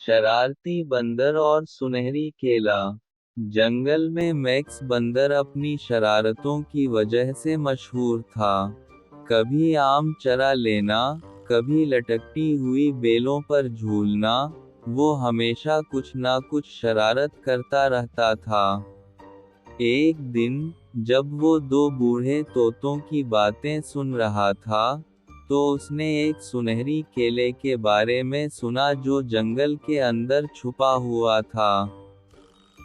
शरारती बंदर और सुनहरी केला। जंगल में मैक्स बंदर अपनी शरारतों की वजह से मशहूर था। कभी आम चरा लेना, कभी लटकती हुई बेलों पर झूलना, वो हमेशा कुछ ना कुछ शरारत करता रहता था। एक दिन, जब वो दो बूढ़े तोतों की बातें सुन रहा था, तो उसने एक सुनहरी केले के बारे में सुना जो जंगल के अंदर छुपा हुआ था।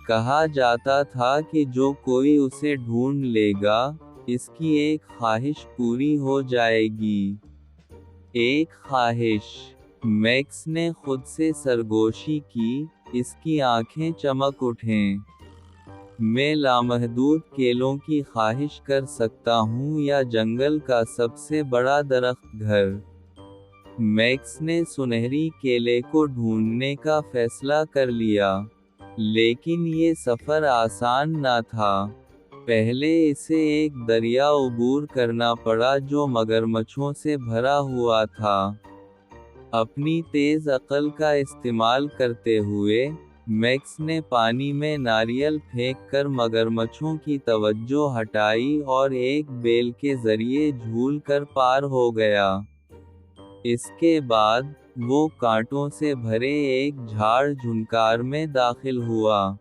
कहा जाता था कि जो कोई उसे ढूंढ लेगा, इसकी एक ख्वाहिश पूरी हो जाएगी। एक ख्वाहिश। मैक्स ने खुद से सरगोशी की, इसकी आंखें चमक उठें। मैं लामहदूद केलों की ख्वाहिश कर सकता हूँ या जंगल का सबसे बड़ा दरख्त घर। मैक्स ने सुनहरी केले को ढूंढने का फैसला कर लिया। लेकिन ये सफ़र आसान ना था। पहले इसे एक दरिया अबूर करना पड़ा जो मगरमच्छों से भरा हुआ था। अपनी तेज़ अक्ल का इस्तेमाल करते हुए, मैक्स ने पानी में नारियल फेंककर मगरमच्छों की तवज्जो हटाई और एक बेल के जरिए झूल कर पार हो गया। इसके बाद, वो कांटों से भरे एक झाड़ झुनकार में दाखिल हुआ।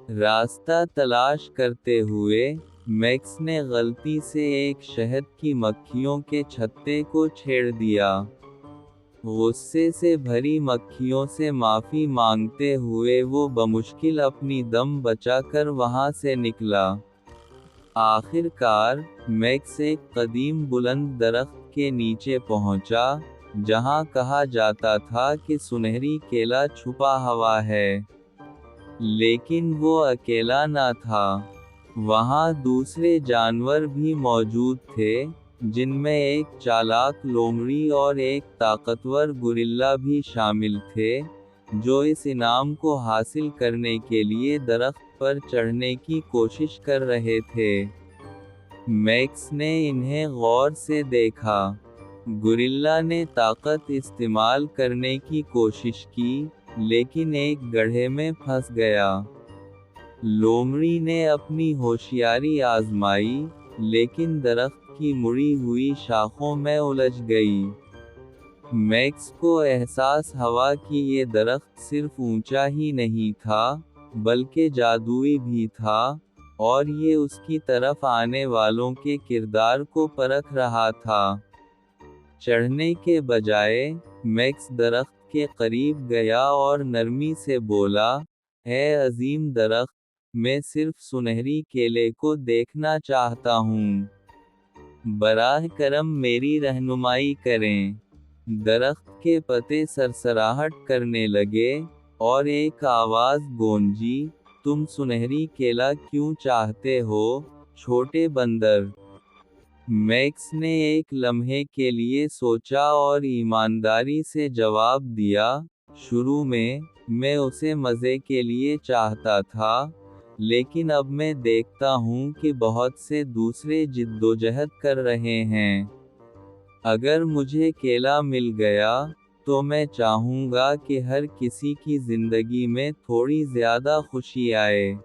रास्ता तलाश करते हुए, मैक्स ने गलती से एक शहद की मक्खियों के छत्ते को छेड़ दिया। गुस्से से भरी मक्खियों से माफ़ी मांगते हुए वो बमुश्किल अपनी दम बचाकर वहाँ से निकला। आखिरकार, मैक्स एक कदीम बुलंद दरख्त के नीचे पहुँचा, जहाँ कहा जाता था कि सुनहरी केला छुपा हुआ है। लेकिन वो अकेला ना था। वहाँ दूसरे जानवर भी मौजूद थे, जिनमें एक चालाक लोमड़ी और एक ताकतवर गुरिल्ला भी शामिल थे, जो इस इनाम को हासिल करने के लिए दरख्त पर चढ़ने की कोशिश कर रहे थे। मैक्स ने इन्हें गौर से देखा। गुरिल्ला ने ताकत इस्तेमाल करने की कोशिश की, लेकिन एक गड्ढे में फंस गया। लोमड़ी ने अपनी होशियारी आजमाई, लेकिन दरख्त की मुड़ी हुई शाखों में उलझ गई। मैक्स को एहसास हुआ कि ये दरख्त सिर्फ ऊंचा ही नहीं था, बल्कि जादुई भी था, और ये उसकी तरफ आने वालों के किरदार को परख रहा था। चढ़ने के बजाय, मैक्स दरख्त के करीब गया और नरमी से बोला, "ऐ अजीम दरख्त, मैं सिर्फ सुनहरी केले को देखना चाहता हूँ। बराह करम मेरी रहनुमाई करें।" दरख्त के पत्ते सरसराहट करने लगे, और एक आवाज़ गूंजी, "तुम सुनहरी केला क्यों चाहते हो, छोटे बंदर?" मैक्स ने एक लम्हे के लिए सोचा और ईमानदारी से जवाब दिया, "शुरू में, मैं उसे मज़े के लिए चाहता था, लेकिन अब मैं देखता हूँ कि बहुत से दूसरे जिद्दोजहद कर रहे हैं। अगर मुझे केला मिल गया, तो मैं चाहूँगा कि हर किसी की ज़िंदगी में थोड़ी ज़्यादा खुशी आए।"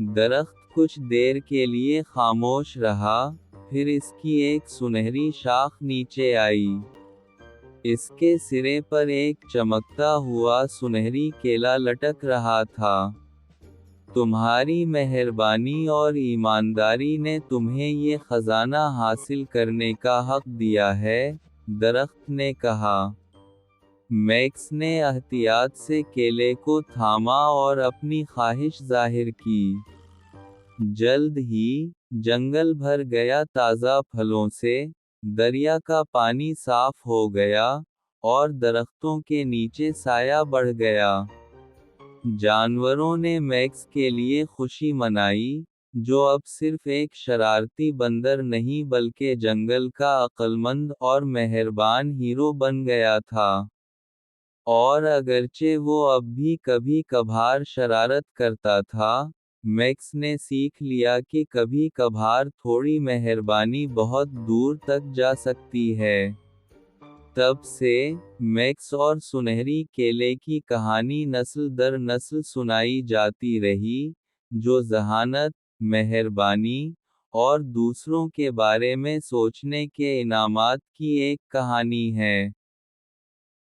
दरख्त कुछ देर के लिए खामोश रहा, फिर इसकी एक सुनहरी शाख नीचे आई। इसके सिरे पर एक चमकता हुआ सुनहरी केला लटक रहा था। "तुम्हारी मेहरबानी और ईमानदारी ने तुम्हें ये खजाना हासिल करने का हक दिया है," दरख्त ने कहा। मैक्स ने एहतियात से केले को थामा और अपनी ख्वाहिश जाहिर की। जल्द ही, जंगल भर गया ताज़ा फलों से, दरिया का पानी साफ हो गया, और दरख्तों के नीचे साया बढ़ गया। जानवरों ने मैक्स के लिए खुशी मनाई, जो अब सिर्फ एक शरारती बंदर नहीं बल्कि जंगल का अक्लमंद और मेहरबान हीरो बन गया था। और अगरचे वो अब भी कभी कभार शरारत करता था, मैक्स ने सीख लिया कि कभी कभार थोड़ी मेहरबानी बहुत दूर तक जा सकती है। तब से मैक्स और सुनहरी केले की कहानी नस्ल दर नस्ल सुनाई जाती रही, जो ज़हानत, मेहरबानी और दूसरों के बारे में सोचने के इनामात की एक कहानी है।